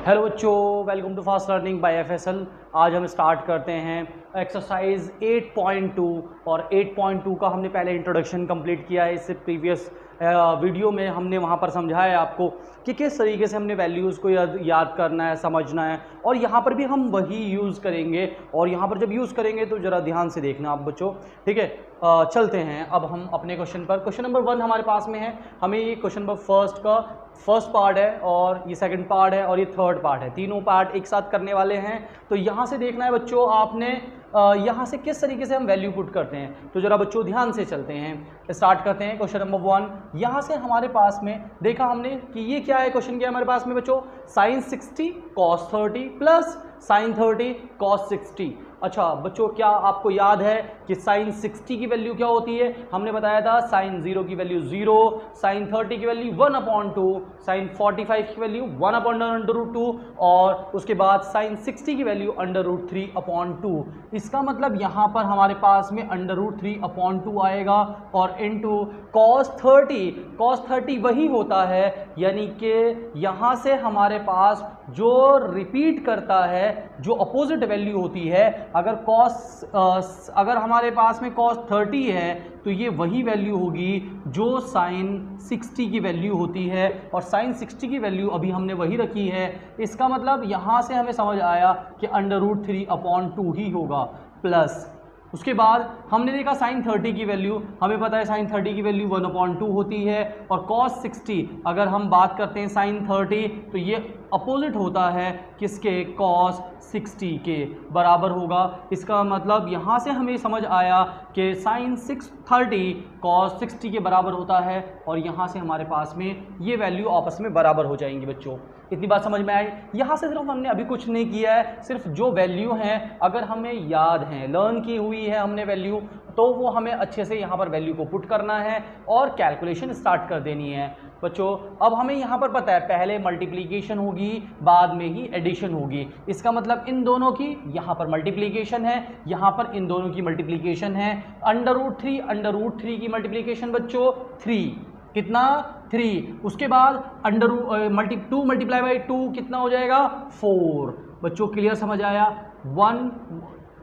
Hello बच्चों, welcome to fast learning by FSL. आज हम स्टार्ट करते हैं एक्सरसाइज 8.2 और 8.2 का हमने पहले इंट्रोडक्शन कंप्लीट किया है। इससे प्रीवियस वीडियो में हमने वहाँ पर समझाया है आपको कि किस तरीके से हमने वैल्यूज़ को याद करना है, समझना है, और यहाँ पर भी हम वही यूज़ करेंगे। और यहाँ पर जब यूज़ करेंगे तो ज़रा ध्यान से देखना आप बच्चों, ठीक है। चलते हैं अब हम अपने क्वेश्चन पर। क्वेश्चन नंबर 1 हमारे पास में है। हमें ये क्वेश्चन नंबर फर्स्ट पार्ट है और ये सेकंड पार्ट है और ये थर्ड पार्ट है, तीनों पार्ट एक साथ करने वाले हैं। तो यहाँ से देखना है बच्चों आपने यहाँ से किस तरीके से हम वैल्यू पुट करते हैं। तो जरा बच्चों ध्यान से चलते हैं, स्टार्ट करते हैं। क्वेश्चन नंबर 1 यहाँ से हमारे पास में देखा हमने कि ये क्या है। क्वेश्चन क्या है हमारे पास में बच्चों, sine 60 cos 30 plus sine 30 cos 60। अच्छा बच्चों, क्या आपको याद है कि साइन 60 की वैल्यू क्या होती है? हमने बताया था साइन 0 की वैल्यू 0, साइन 30 की वैल्यू 1/2, साइन 45 की वैल्यू 1/√2 और उसके बाद साइन 60 की वैल्यू √3/2। इसका मतलब यहाँ पर हमारे पास में √3/2 आएगा और इनटू cos 30 वही होता है, यानी कि यहाँ से हमारे पास जो रिपीट करता है, जो अपोजिट वैल्यू होती है, अगर हमारे पास में cos 30 है तो ये वही वैल्यू होगी जो साइन 60 की वैल्यू होती है, और साइन 60 की वैल्यू अभी हमने वही रखी है। इसका मतलब यहाँ से हमें समझ आया कि √3/2 ही होगा। प्लस उसके बाद हमने देखा साइन 30 की वैल्यू, हमें पता है साइन 30 की वैल्यू 1/2 होती है, और cos 60 अगर हम बात करते हैं साइन 30 तो ये अपोजिट होता है किसके, cos 60 के बराबर होगा। इसका मतलब यहाँ से हमें समझ आया कि साइन 30 cos 60 के बराबर होता है, और यहाँ से हमारे पास में ये वैल्यू आपस में बराबर हो जाएंगी। बच्चों इतनी बात समझ में आई। यहाँ से सिर्फ हमने अभी कुछ नहीं किया है, सिर्फ जो वैल्यू हैं अगर हमें याद हैं, लर्न की हुई है हमने वैल्यू, तो वो हमें अच्छे से यहाँ पर वैल्यू को पुट करना है और कैलकुलेशन स्टार्ट कर देनी है। बच्चों अब हमें यहाँ पर पता है पहले मल्टीप्लिकेशन होगी, बाद में ही एडिशन होगी। इसका मतलब इन दोनों की यहाँ पर मल्टीप्लिकेशन है, यहाँ पर इन दोनों की मल्टीप्लिकेशन है। √3 की मल्टीप्लिकेशन बच्चों 3, कितना 3। उसके बाद 2 मल्टीप्लाई बाई 2 कितना हो जाएगा 4। बच्चों क्लियर समझ आया, 1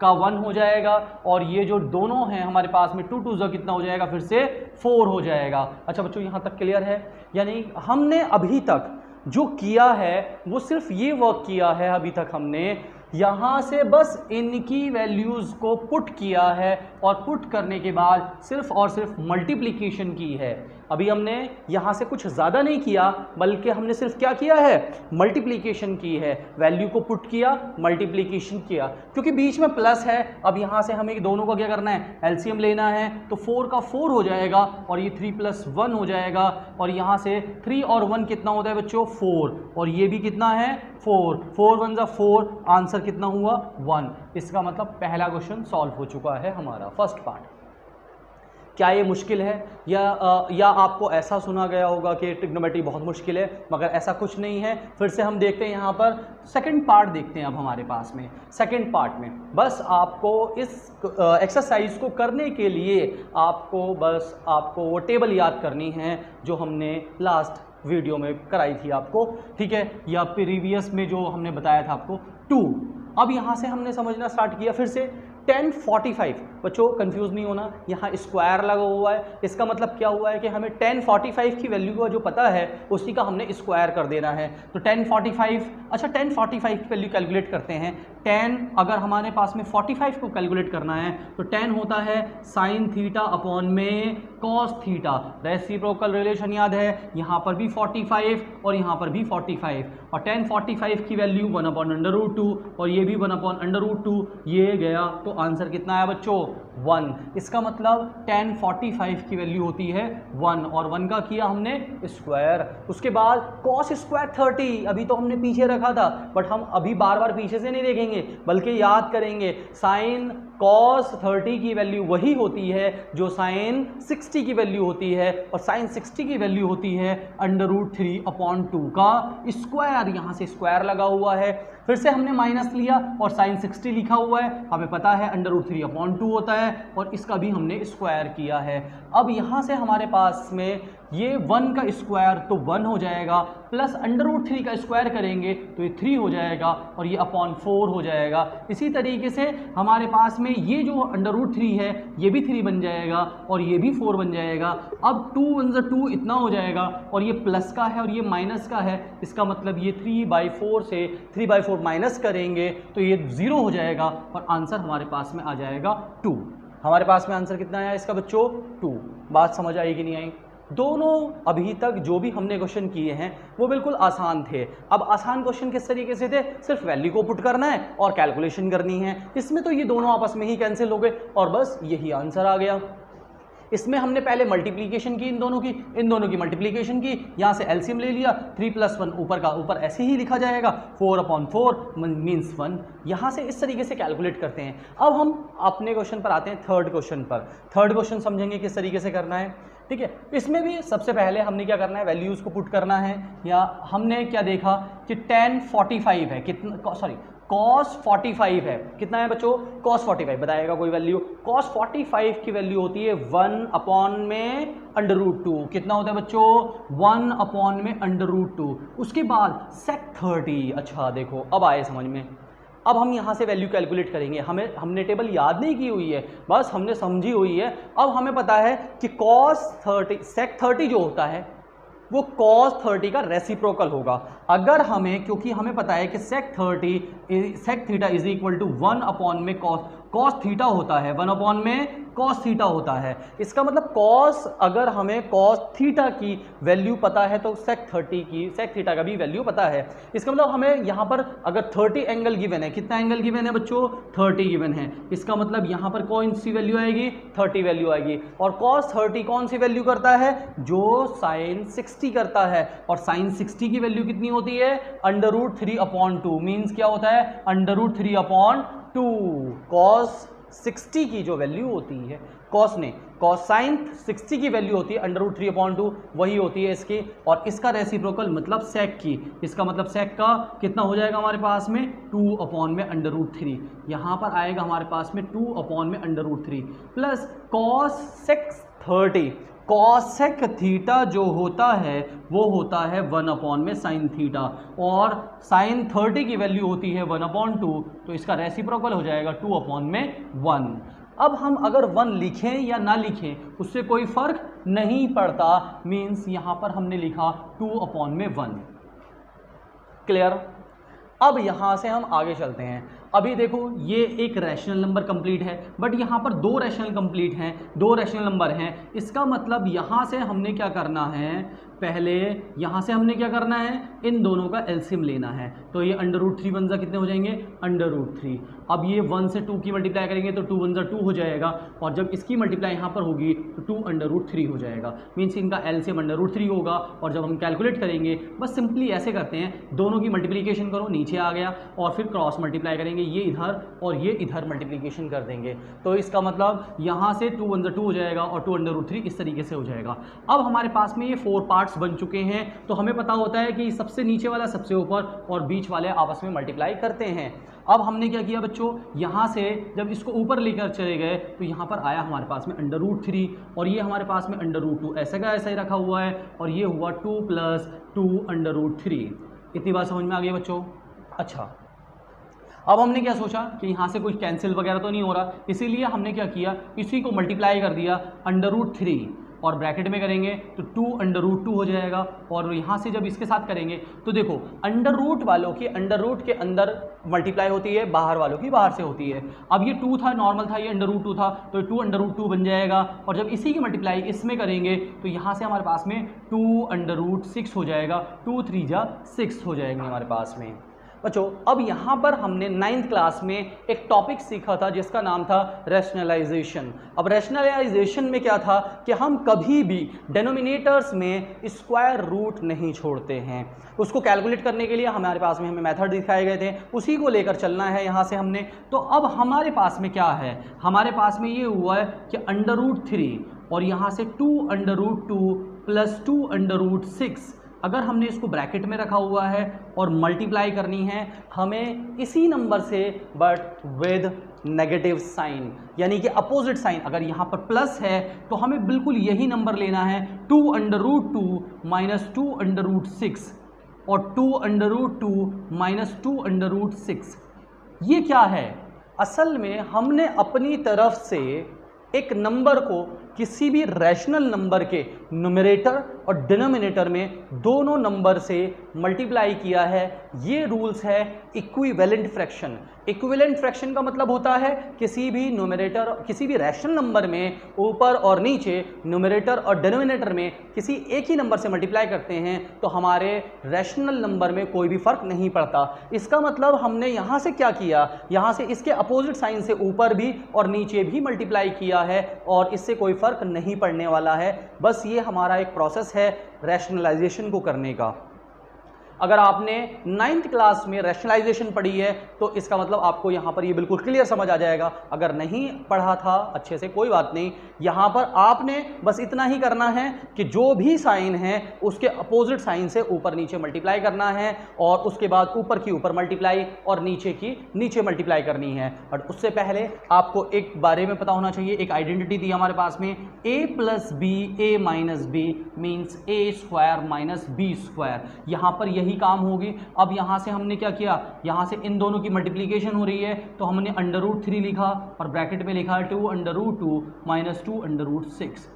का 1 हो जाएगा, और ये जो दोनों हैं हमारे पास में 2 2 कितना हो जाएगा, फिर से 4 हो जाएगा। अच्छा बच्चों यहाँ तक क्लियर है? यानी हमने अभी तक जो किया है वो सिर्फ ये वर्क किया है, अभी तक हमने यहाँ से बस इनकी वैल्यूज़ को पुट किया है, और पुट करने के बाद सिर्फ और सिर्फ मल्टीप्लिकेशन की है। अभी हमने यहाँ से कुछ ज़्यादा नहीं किया, बल्कि हमने सिर्फ क्या किया है, मल्टीप्लिकेशन की है। वैल्यू को पुट किया, मल्टीप्लिकेशन किया, क्योंकि बीच में प्लस है। अब यहाँ से हमें दोनों का क्या करना है, एलसीएम लेना है। तो 4 का 4 हो जाएगा, और ये 3 + 1 हो जाएगा, और यहाँ से 3 और 1 कितना होता है बच्चों 4, और ये भी कितना है 4, 4 1 = 4, आंसर कितना हुआ 1। इसका मतलब पहला क्वेश्चन सॉल्व हो चुका है हमारा, फर्स्ट पार्ट। क्या ये मुश्किल है, या आपको ऐसा सुना गया होगा कि ट्रिग्नोमेट्री बहुत मुश्किल है, मगर ऐसा कुछ नहीं है। फिर से हम देखते हैं यहाँ पर सेकंड पार्ट देखते हैं। अब हमारे पास में सेकंड पार्ट में बस आपको इस एक्सरसाइज को करने के लिए आपको वो टेबल याद करनी है जो हमने लास्ट वीडियो में कराई थी आपको, ठीक है, या प्रीवियस में जो हमने बताया था आपको 2। अब यहाँ से हमने समझना स्टार्ट किया। फिर से 1045, बच्चों कंफ्यूज नहीं होना, यहाँ स्क्वायर लगा हुआ है। इसका मतलब क्या हुआ है कि हमें 1045 की वैल्यू का जो पता है उसी का हमने स्क्वायर कर देना है। तो 1045, अच्छा 1045 की वैल्यू कैलकुलेट करते हैं। 10 अगर हमारे पास में 45 को कैलकुलेट करना है तो 10 होता है साइन थीटा अपॉन में कॉस थीटा। रेसिप्रोकल रिलेशन याद है, यहाँ पर भी 45 और यहाँ पर भी 45, और 1045 की वैल्यू 1/√2 और ये भी 1/√2, ये गया तो आंसर कितना आया बच्चों 1। इसका मतलब 1045 की वैल्यू होती है 1, और 1 का किया हमने स्क्वायर। उसके बाद cos स्क्वायर 30 अभी तो हमने पीछे रखा था, बट हम अभी बार बार पीछे से नहीं देखेंगे बल्कि याद करेंगे। साइन cos 30 की वैल्यू वही होती है जो साइन 60 की वैल्यू होती है, और साइन 60 की वैल्यू होती है √3/2 का स्क्वायर। यहाँ से स्क्वायर लगा हुआ है, फिर से हमने माइनस लिया और साइन 60 लिखा हुआ है, हमें पता है √3/2 होता है, और इसका भी हमने स्क्वायर किया है। अब यहाँ से हमारे पास में ये 1 का स्क्वायर तो 1 हो जाएगा, प्लस √3 का स्क्वायर करेंगे तो ये 3 हो जाएगा और ये अपॉन 4 हो जाएगा। इसी तरीके से हमारे पास में ये जो √3 है ये भी 3 बन जाएगा और ये भी 4 बन जाएगा। अब 2 1 ज़ा 2 इतना हो जाएगा और ये प्लस का है और ये माइनस का है, इसका मतलब ये 3/4 से 3/4 माइनस करेंगे तो ये 0 हो जाएगा और आंसर हमारे पास में आ जाएगा 2। हमारे पास में आंसर कितना आया इसका बच्चों? 2। बात समझ आई कि नहीं आई? दोनों अभी तक जो भी हमने क्वेश्चन किए हैं वो बिल्कुल आसान थे। अब आसान क्वेश्चन किस तरीके से थे? सिर्फ वैल्यू को पुट करना है और कैलकुलेशन करनी है। इसमें तो ये दोनों आपस में ही कैंसिल हो गए और बस यही आंसर आ गया। इसमें हमने पहले मल्टीप्लिकेशन की इन दोनों की मल्टीप्लिकेशन की, यहाँ से एलसीएम ले लिया, 3 + 1 ऊपर का ऊपर ऐसे ही लिखा जाएगा, 4/4 मीन्स 1। यहाँ से इस तरीके से कैलकुलेट करते हैं। अब हम अपने क्वेश्चन पर आते हैं, थर्ड क्वेश्चन पर। थर्ड क्वेश्चन समझेंगे किस तरीके से करना है, ठीक है। इसमें भी सबसे पहले हमने क्या करना है, वैल्यूज़ को पुट करना है। या हमने क्या देखा कि tan 45 है, कितना सॉरी cos 45 है, कितना है बच्चों? cos 45 बताएगा कोई वैल्यू? cos 45 की वैल्यू होती है 1/√2। कितना होता है बच्चों? 1/√2। उसके बाद sec 30। अच्छा देखो अब आए समझ में। अब हम यहाँ से वैल्यू कैलकुलेट करेंगे। हमने टेबल याद नहीं की हुई है, बस हमने समझी हुई है। अब हमें पता है कि sec 30 जो होता है वो cos 30 का रेसिप्रोकल होगा। अगर हमें, क्योंकि हमें पता है कि sec theta is equal to 1 में cos थीटा होता है, 1 में cos थीटा होता है। इसका मतलब cos, अगर हमें cos थीटा की वैल्यू पता है तो sec थीटा का भी वैल्यू पता है। इसका मतलब हमें यहाँ पर अगर 30 एंगल गिवन है, कितना एंगल गिवन है बच्चों? 30 गिवन है। इसका मतलब यहाँ पर कौन सी वैल्यू आएगी? 30 वैल्यू आएगी। और cos 30 कौन सी वैल्यू करता है? जो sin 60 करता है। और sin 60 की वैल्यू कितनी होती है? √3/2 मीन्स क्या होता है? √3/2। cos 60 की जो वैल्यू होती है, cosine 60 की वैल्यू होती है √3/2, वही होती है इसकी। और इसका रेसिप्रोकल मतलब sec की, इसका मतलब sec का कितना हो जाएगा हमारे पास में? 2/√3। यहाँ पर आएगा हमारे पास में 2/√3 प्लस cosec थीटा जो होता है वो होता है 1/sin थीटा, और sin 30 की वैल्यू होती है 1/2, तो इसका रेसिप्रोकल हो जाएगा 2/1। अब हम अगर 1 लिखें या ना लिखें उससे कोई फर्क नहीं पड़ता, मीन्स यहाँ पर हमने लिखा 2/1। क्लियर? अब यहाँ से हम आगे चलते हैं। अभी देखो ये एक रैशनल नंबर कंप्लीट है, बट यहाँ पर 2 रैशनल कंप्लीट हैं, 2 रैशनल नंबर हैं। इसका मतलब यहाँ से हमने क्या करना है, पहले यहाँ से हमने क्या करना है, इन दोनों का एलसीएम लेना है। तो ये √3 1 कितने हो जाएंगे? √3। अब ये 1 से 2 की मल्टीप्लाई करेंगे तो 2 1 2 हो जाएगा, और जब इसकी मल्टीप्लाई यहाँ पर होगी तो 2√3 हो जाएगा, मीन्स इनका एलसीएम √3 होगा। और जब हम कैलकुलेट करेंगे बस सिंपली ऐसे करते हैं, दोनों की मल्टीप्लिकेशन करो, नीचे आ गया, और फिर क्रॉस मल्टीप्लाई करेंगे, ये इधर और ये इधर मल्टीप्लिकेशन कर देंगे। तो इसका मतलब यहाँ से 2 1 2 हो जाएगा और 2√3 इस तरीके से हो जाएगा। अब हमारे पास में ये 4 पार्ट्स बन चुके हैं, तो हमें पता होता है कि सबसे नीचे वाला सबसे ऊपर और बीच वाले आपस में मल्टीप्लाई करते हैं। अब हमने क्या किया बच्चों, यहाँ से जब इसको ऊपर लेकर चले गए तो यहाँ पर आया हमारे पास में √3, और ये हमारे पास में √2 ऐसे का ऐसा ही रखा हुआ है, और ये हुआ 2 + 2√3। इतनी बात समझ में आ गई बच्चों? अच्छा, अब हमने क्या सोचा कि यहाँ से कुछ कैंसिल वगैरह तो नहीं हो रहा, इसीलिए हमने क्या किया, इसी को मल्टीप्लाई कर दिया √3, और ब्रैकेट में करेंगे तो 2√2 हो जाएगा। और यहाँ से जब इसके साथ करेंगे तो देखो अंडर वालों की अंडर के अंदर मल्टीप्लाई होती है, बाहर वालों की बाहर से होती है। अब ये 2 था, नॉर्मल था, ये √2 था, तो 2√2 बन जाएगा। और जब इसी की मल्टीप्लाई इसमें करेंगे तो यहाँ से हमारे पास में 2√6 हो जाएगा, 2 3 जा 6 हो जाएंगे हमारे पास में। बच्चों अब यहाँ पर हमने 9th क्लास में एक टॉपिक सीखा था जिसका नाम था रैशनलाइजेशन। अब रैशनलाइजेशन में क्या था कि हम कभी भी डेनोमिनेटर्स में स्क्वायर रूट नहीं छोड़ते हैं। उसको कैलकुलेट करने के लिए हमारे पास में हमें मेथड दिखाए गए थे, उसी को लेकर चलना है यहाँ से हमने। तो अब हमारे पास में क्या है, हमारे पास में ये हुआ है कि √3 और यहाँ से 2√2 + 2√6 अगर हमने इसको ब्रैकेट में रखा हुआ है और मल्टीप्लाई करनी है हमें इसी नंबर से बट विद नेगेटिव साइन, यानी कि अपोजिट साइन। अगर यहाँ पर प्लस है तो हमें बिल्कुल यही नंबर लेना है 2√2 माइनस 2√6 और 2√2 माइनस 2√6। ये क्या है? असल में हमने अपनी तरफ से एक नंबर को किसी भी रैशनल नंबर के न्यूमरेटर और डिनोमिनेटर में दोनों नंबर से मल्टीप्लाई किया है। ये रूल्स है इक्विवेलेंट फ्रैक्शन। इक्विवेलेंट फ्रैक्शन का मतलब होता है किसी भी न्यूमरेटर, किसी भी रैशनल नंबर में ऊपर और नीचे न्यूमरेटर और डिनोमिनेटर में किसी एक ही नंबर से मल्टीप्लाई करते हैं तो हमारे रैशनल नंबर में कोई भी फर्क नहीं पड़ता। इसका मतलब हमने यहाँ से क्या किया, यहाँ से इसके अपोजिट साइन से ऊपर भी और नीचे भी मल्टीप्लाई किया है और इससे कोई फर्क नहीं पड़ने वाला है। बस ये हमारा एक प्रोसेस है रैशनलाइजेशन को करने का। अगर आपने 9th क्लास में रैशनलाइजेशन पढ़ी है तो इसका मतलब आपको यहाँ पर ये बिल्कुल क्लियर समझ आ जाएगा। अगर नहीं पढ़ा था अच्छे से कोई बात नहीं, यहाँ पर आपने बस इतना ही करना है कि जो भी साइन है उसके अपोजिट साइन से ऊपर नीचे मल्टीप्लाई करना है और उसके बाद ऊपर की ऊपर मल्टीप्लाई और नीचे की नीचे मल्टीप्लाई करनी है। और उससे पहले आपको एक बारे में पता होना चाहिए, एक आइडेंटिटी दी हमारे पास में a + b a - b means a² - b²। यहाँ पर यही काम होगी। अब यहाँ से हमने क्या किया, यहाँ से इन दोनों की मल्टीप्लिकेशन हो रही है तो हमने √3 लिखा और ब्रैकेट में लिखा 2√2 माइनस 2√6।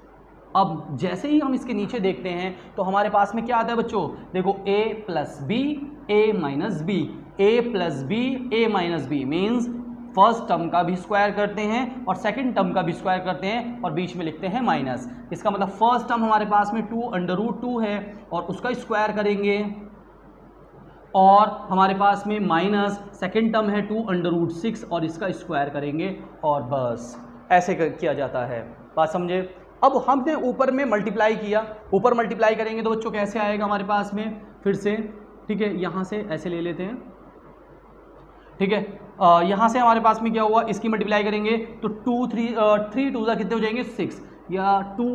अब जैसे ही हम इसके नीचे देखते हैं तो हमारे पास में क्या आता है बच्चों, देखो a + b a - b, a + b a - b means first term का भी स्क्वायर करते हैं और सेकंड टर्म का भी स्क्वायर करते हैं और बीच में लिखते हैं माइनस। इसका मतलब फर्स्ट टर्म हमारे पास में 2√2 है और उसका स्क्वायर करेंगे और हमारे पास में माइनस सेकेंड टर्म है 2√6 और इसका स्क्वायर करेंगे और बस ऐसे किया जाता है। बात समझे? अब हमने ऊपर में मल्टीप्लाई किया, ऊपर मल्टीप्लाई करेंगे तो बच्चों कैसे आएगा हमारे पास में, फिर से ठीक है यहाँ से ऐसे ले लेते हैं, ठीक है। यहाँ से हमारे पास में क्या हुआ, इसकी मल्टीप्लाई करेंगे तो 3 2 कितने हो जाएंगे 6 या 2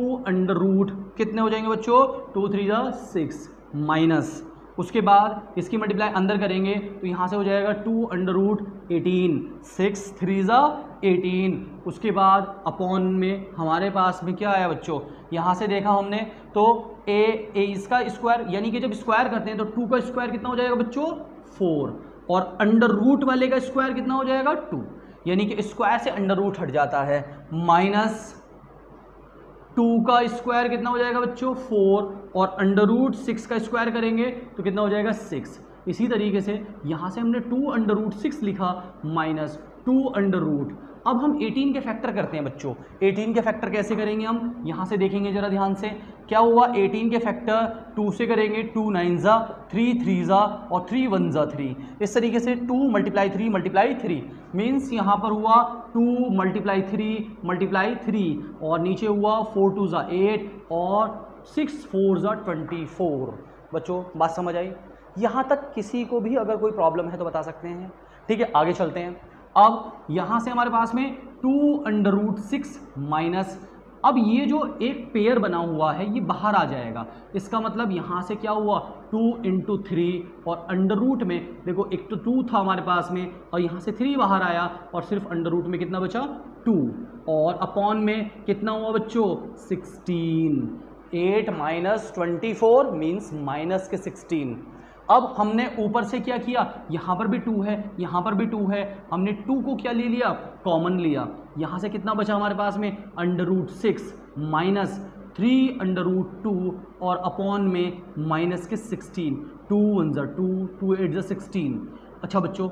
कितने हो जाएंगे बच्चों 2 3 6 माइनस, उसके बाद इसकी मल्टीप्लाई अंदर करेंगे तो यहाँ से हो जाएगा 2√18 6 3 18। उसके बाद अपॉन में हमारे पास में क्या आया बच्चों, यहाँ से देखा हमने तो ए इसका स्क्वायर, यानी कि जब स्क्वायर करते हैं तो 2 का स्क्वायर कितना हो जाएगा बच्चों 4 और अंडर रूट वाले का स्क्वायर कितना हो जाएगा 2, यानी कि स्क्वायर से अंडर रूट हट जाता है। माइनस 2 का स्क्वायर कितना हो जाएगा बच्चों 4 और अंडर रूट 6 का स्क्वायर करेंगे तो कितना हो जाएगा 6। इसी तरीके से यहाँ से हमने 2√6 लिखा माइनस 2 अब हम 18 के फैक्टर करते हैं बच्चों। 18 के फैक्टर कैसे करेंगे हम, यहाँ से देखेंगे जरा ध्यान से, क्या हुआ 18 के फैक्टर 2 से करेंगे 2 9 3 3 और 3 1 3। इस तरीके से 2 × 3 मीन्स यहाँ पर हुआ 2 × 3 और नीचे हुआ 4 2 8 और 6 4 24। बच्चों बात समझ आई? यहाँ तक किसी को भी अगर कोई प्रॉब्लम है तो बता सकते हैं, ठीक है। आगे चलते हैं। अब यहाँ से हमारे पास में 2√6 माइनस, अब ये जो एक पेयर बना हुआ है ये बाहर आ जाएगा। इसका मतलब यहाँ से क्या हुआ 2 × 3 और अंडर रूट में देखो एक तो 2 था हमारे पास में और यहाँ से 3 बाहर आया और सिर्फ अंडर रूट में कितना बचा 2 और अपॉन में कितना हुआ बच्चों 16। 8 - 24 मीन्स माइनस के 16। अब हमने ऊपर से क्या किया, यहाँ पर भी 2 है, यहाँ पर भी 2 है, हमने 2 को क्या ले लिया कॉमन लिया। यहाँ से कितना बचा हमारे पास में √6 माइनस 3√2 और अपॉन में माइनस के 16। 2 1 2 2 8 16। अच्छा बच्चों,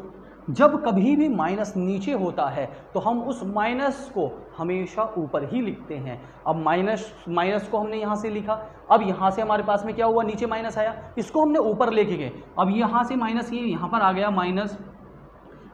जब कभी भी माइनस नीचे होता है तो हम उस माइनस को हमेशा ऊपर ही लिखते हैं। अब माइनस को हमने यहाँ से लिखा, अब यहाँ से हमारे पास में क्या हुआ नीचे माइनस आया, इसको हमने ऊपर लेके गए। अब यहाँ से माइनस ये यहाँ पर आ गया माइनस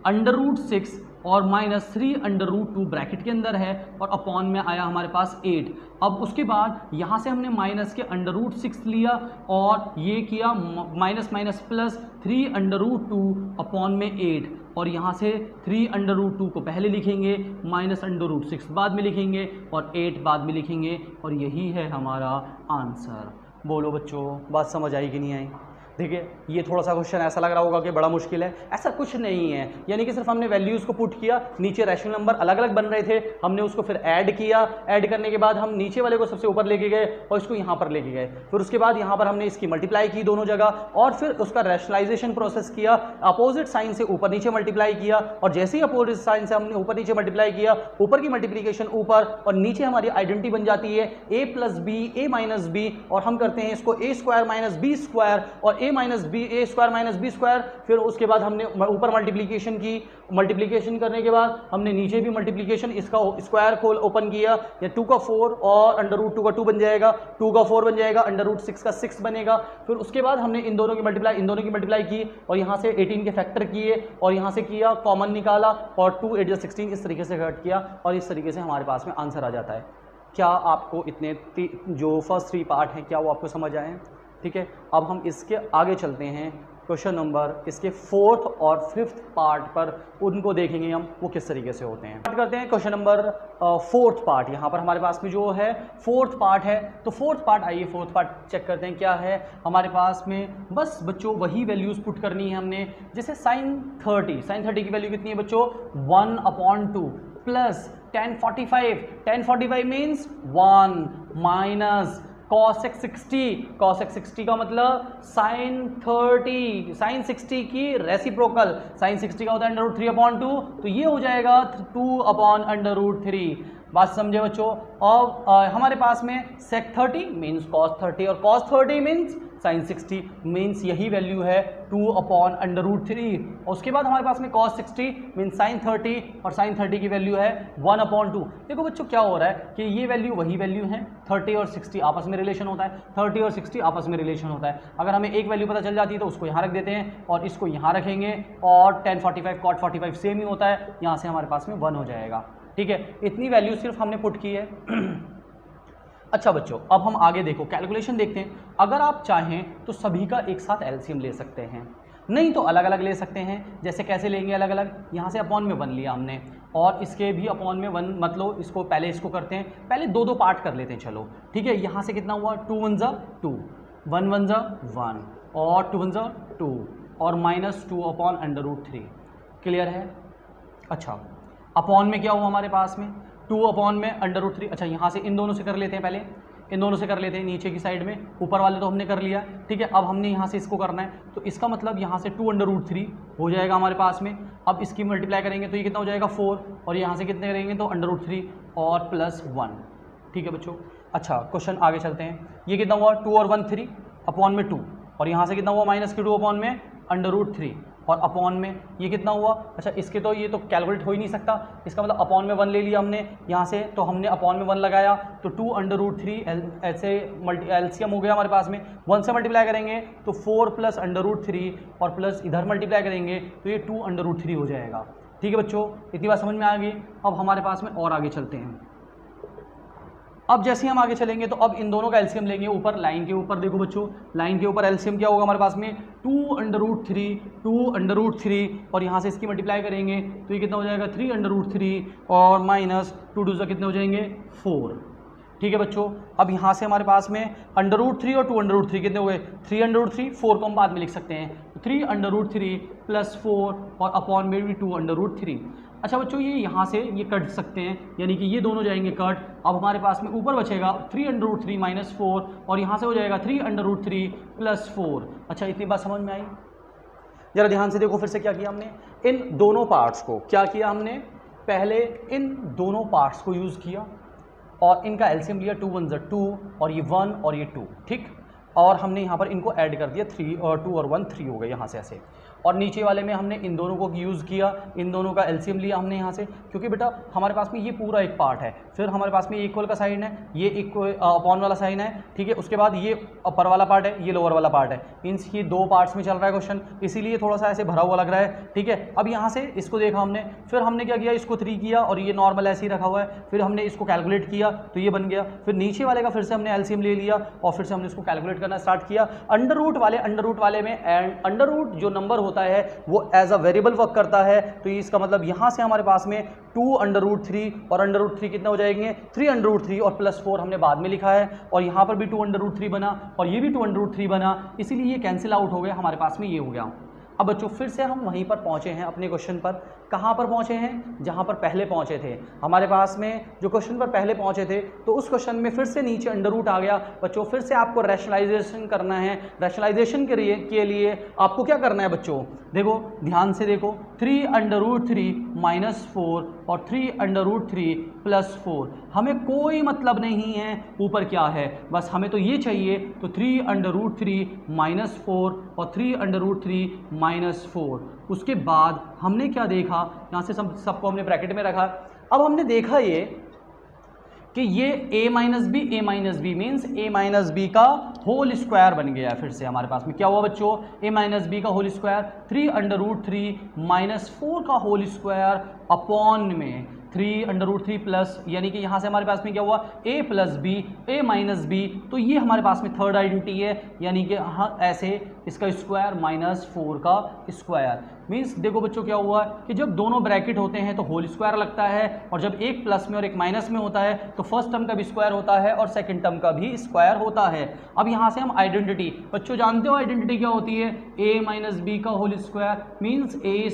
√6 और माइनस 3√2 ब्रैकेट के अंदर है और अपॉन में आया हमारे पास 8। अब उसके बाद यहाँ से हमने माइनस के √6 लिया और ये किया माइनस माइनस प्लस 3√2 अपॉन में 8 और यहाँ से 3√2 को पहले लिखेंगे, माइनस √6 बाद में लिखेंगे और 8 बाद में लिखेंगे और यही है हमारा आंसर। बोलो बच्चों, बात समझ आई कि नहीं आई? देखिए ये थोड़ा सा क्वेश्चन ऐसा लग रहा होगा कि बड़ा मुश्किल है, ऐसा कुछ नहीं है। यानी कि सिर्फ हमने वैल्यूज़ को पुट किया, नीचे रैशनल नंबर अलग अलग बन रहे थे, हमने उसको फिर ऐड किया, ऐड करने के बाद हम नीचे वाले को सबसे ऊपर लेके गए और इसको यहाँ पर लेके गए, फिर उसके बाद यहाँ पर हमने इसकी मल्टीप्लाई की दोनों जगह और फिर उसका रैशनलाइजेशन प्रोसेस किया, अपोजिट साइन से ऊपर नीचे मल्टीप्लाई किया और जैसे ही अपोजिट साइन से हमने ऊपर नीचे मल्टीप्लाई किया, ऊपर की मल्टीप्लिकेशन ऊपर और नीचे हमारी आइडेंटिटी बन जाती है a plus B A minus B, और हम करते हैं इसको A square minus B square और A minus B A square minus B square. फिर उसके बाद हमने ऊपर मल्टीप्लिकेशन की, मल्टीप्लिकेशन करने के बाद हमने नीचे भी मल्टीप्लिकेशन इसका स्क्वायर खोल ओपन किया, या 2 का 4 और अंडर रूट 2 का 2 बन जाएगा, 2 का 4 बन जाएगा, अंडर रूट 6 का 6 बनेगा। फिर उसके बाद हमने इन दोनों की मल्टीप्लाई की और यहाँ से 18 के फैक्टर किए और यहाँ से किया कॉमन निकाला और 2 8 16 इस तरीके से कट किया और इस तरीके से हमारे पास में आंसर आ जाता है। क्या आपको इतने जो फर्स्ट 3 पार्ट हैं क्या वो आपको समझ आए? ठीक है, अब हम इसके आगे चलते हैं, क्वेश्चन नंबर इसके 4th और 5th पार्ट पर उनको देखेंगे हम वो किस तरीके से होते हैं। बात करते हैं क्वेश्चन नंबर 4th पार्ट। यहाँ पर हमारे पास में जो है 4th पार्ट है, तो 4th पार्ट आइए 4th पार्ट चेक करते हैं क्या है हमारे पास में। बस बच्चों वही वैल्यूज़ पुट करनी है हमने, जैसे साइन 30 की वैल्यू कितनी है बच्चों 1/2 plus tan 45 means 1 minus cos x 60 का मतलब sin 60 की रेसिप्रोकल, sin 60 का होता है √3/2, तो ये हो जाएगा 2/√3। बात समझे बच्चों? अब हमारे पास में sec 30 मीन्स cos 30 और cos 30 मीन्स sin 60 मीन्स यही वैल्यू है 2/√3। और उसके बाद हमारे पास में cos 60 मीन्स sin 30 और sin 30 की वैल्यू है 1/2। देखो बच्चों क्या हो रहा है कि ये वैल्यू वही वैल्यू है, 30 और 60 आपस में रिलेशन होता है, 30 और 60 आपस में रिलेशन होता है। अगर हमें एक वैल्यू पता चल जाती है तो उसको यहाँ रख देते हैं और इसको यहाँ रखेंगे और tan 45 cot 45 सेम ही होता है, यहाँ से हमारे पास में 1 हो जाएगा। ठीक है, इतनी वैल्यू सिर्फ हमने पुट की है। अच्छा बच्चों, अब हम आगे देखो कैलकुलेशन देखते हैं। अगर आप चाहें तो सभी का एक साथ एलसीएम ले सकते हैं, नहीं तो अलग अलग ले सकते हैं। जैसे कैसे लेंगे अलग अलग? यहाँ से अपॉन में 1 लिया हमने और इसके भी अपॉन में 1, मतलब इसको पहले इसको करते हैं, पहले 2 पार्ट कर लेते हैं। चलो ठीक है, यहाँ से कितना हुआ 2 1 2, 1 1 1 और 2 1 2 और -2/√3। क्लियर है? अच्छा, अपॉन में क्या हुआ हमारे पास में 2/√3। अच्छा, यहाँ से इन दोनों से कर लेते हैं, पहले इन दोनों से कर लेते हैं नीचे की साइड में, ऊपर वाले तो हमने कर लिया। ठीक है, अब हमने यहाँ से इसको करना है, तो इसका मतलब यहाँ से 2/√3 हो जाएगा हमारे पास में। अब इसकी मल्टीप्लाई करेंगे तो ये कितना हो जाएगा 4 और यहाँ से कितने करेंगे तो √3 और +1। ठीक है बच्चों, अच्छा क्वेश्चन आगे चलते हैं। ये कितना हुआ 2 और 1 3 अपॉन में 2 और यहाँ से कितना हुआ -2 अपॉन में √3 और अपॉन में ये कितना हुआ। अच्छा, इसके तो ये तो कैलकुलेट हो ही नहीं सकता, इसका मतलब अपॉन में 1 ले लिया हमने यहाँ से, तो हमने अपॉन में 1 लगाया तो 2/√3 ऐसे एलसीएम हो गया हमारे पास में। 1 से मल्टीप्लाई करेंगे तो 4 + √3 और प्लस इधर मल्टीप्लाई करेंगे तो ये 2/√3 हो जाएगा। ठीक है बच्चों, इतनी बात समझ में आ गई। अब हमारे पास में और आगे चलते हैं। अब जैसे हम आगे चलेंगे तो अब इन दोनों का एलसीएम लेंगे ऊपर लाइन के ऊपर। देखो बच्चों, लाइन के ऊपर एलसीएम क्या होगा हमारे पास में 2/√3 और यहाँ से इसकी मल्टीप्लाई करेंगे तो ये कितना हो जाएगा 3/√3 और -2 2 कितने हो जाएंगे 4। ठीक है बच्चों, अब यहाँ से हमारे पास में √3 और 2/√3 कितने हो गए 3/√3, 4 को हम बाद में लिख सकते हैं 3/√3 + 4 और अपॉन में भी 2/√3। अच्छा बच्चों, ये यहाँ से ये कट सकते हैं, यानी कि ये दोनों जाएंगे कट। अब हमारे पास में ऊपर बचेगा 3/√3 - 4 और यहाँ से हो जाएगा 3/√3 + 4। अच्छा, इतनी बात समझ में आई? जरा ध्यान से देखो, फिर से क्या किया हमने, इन दोनों पार्ट्स को क्या किया हमने, पहले इन दोनों पार्ट्स को यूज़ किया और इनका एलसीएम लिया 2 1 2 और ये 1 और ये 2। ठीक, और हमने यहाँ पर इनको ऐड कर दिया 3 और 2 और 1 3 हो गए यहाँ से ऐसे। और नीचे वाले में हमने इन दोनों को यूज़ किया, इन दोनों का एलसीएम लिया हमने यहाँ से, क्योंकि बेटा हमारे पास में ये पूरा एक पार्ट है, फिर हमारे पास में इक्वल का साइन है, ये अपॉन वाला साइन है। ठीक है, उसके बाद ये अपर वाला पार्ट है, ये लोअर वाला पार्ट है, मीन्स ये 2 पार्ट्स में चल रहा है क्वेश्चन, इसीलिए थोड़ा सा ऐसे भरा हुआ लग रहा है। ठीक है, अब यहाँ से इसको देखा हमने, फिर हमने क्या किया, इसको 3 किया और ये नॉर्मल ऐसे ही रखा हुआ है, फिर हमने इसको कैलकुलेट किया तो ये बन गया। फिर नीचे वाले का फिर से हमने एलसीएम ले लिया और फिर से हमने इसको कैलकुलेट करना स्टार्ट किया। अंडर रूट वाले में अंडर रूट जो नंबर होता है वो एज अ वेरिएबल वर्क करता है। तो इसका मतलब यहाँ से हमारे पास में 2√3 और √3 कितना हो जाएंगे 3√3 और +4 हमने बाद में लिखा है, और यहाँ पर भी 2√3 बना और ये भी 2√3 बना, इसीलिए ये कैंसिल आउट हो गया, हमारे पास में ये हो गया। अब बच्चों फिर से हम वहीं पर पहुंचे हैं अपने क्वेश्चन पर। कहाँ पर पहुंचे हैं? जहाँ पर पहले पहुंचे थे। हमारे पास में जो क्वेश्चन पर पहले पहुंचे थे तो उस क्वेश्चन में फिर से नीचे अंडर रूट आ गया। बच्चों फिर से आपको रैशनलाइजेशन करना है। रैशनलाइजेशन के लिए आपको क्या करना है बच्चों? देखो ध्यान से देखो, 3√3 -4 और 3√3 +4, हमें कोई मतलब नहीं है ऊपर क्या है, बस हमें तो ये चाहिए। तो 3√3 -4 और 3√3 -4। उसके बाद हमने क्या देखा, यहाँ से सबको हमने ब्रैकेट में रखा। अब हमने देखा ये कि ये a minus B means a-b का होल स्क्वायर बन गया। फिर से हमारे पास में क्या हुआ बच्चों? a-b का होल स्क्वायर 3√3 -4 का होल स्क्वायर अपॉन में 3√3 प्लस, यानी कि यहाँ से हमारे पास में क्या हुआ a + b a-b, तो ये हमारे पास में थर्ड आइडेंटिटी है, यानी कि हाँ ऐसे इसका स्क्वायर -4 का स्क्वायर। मीन्स देखो बच्चों क्या हुआ कि जब दोनों ब्रैकेट होते हैं तो होल स्क्वायर लगता है, और जब एक प्लस में और एक माइनस में होता है तो फर्स्ट टर्म का भी स्क्वायर होता है और सेकंड टर्म का भी स्क्वायर होता है। अब यहाँ से हम आइडेंटिटी, बच्चों जानते हो आइडेंटिटी क्या होती है? a - b का whole square means a²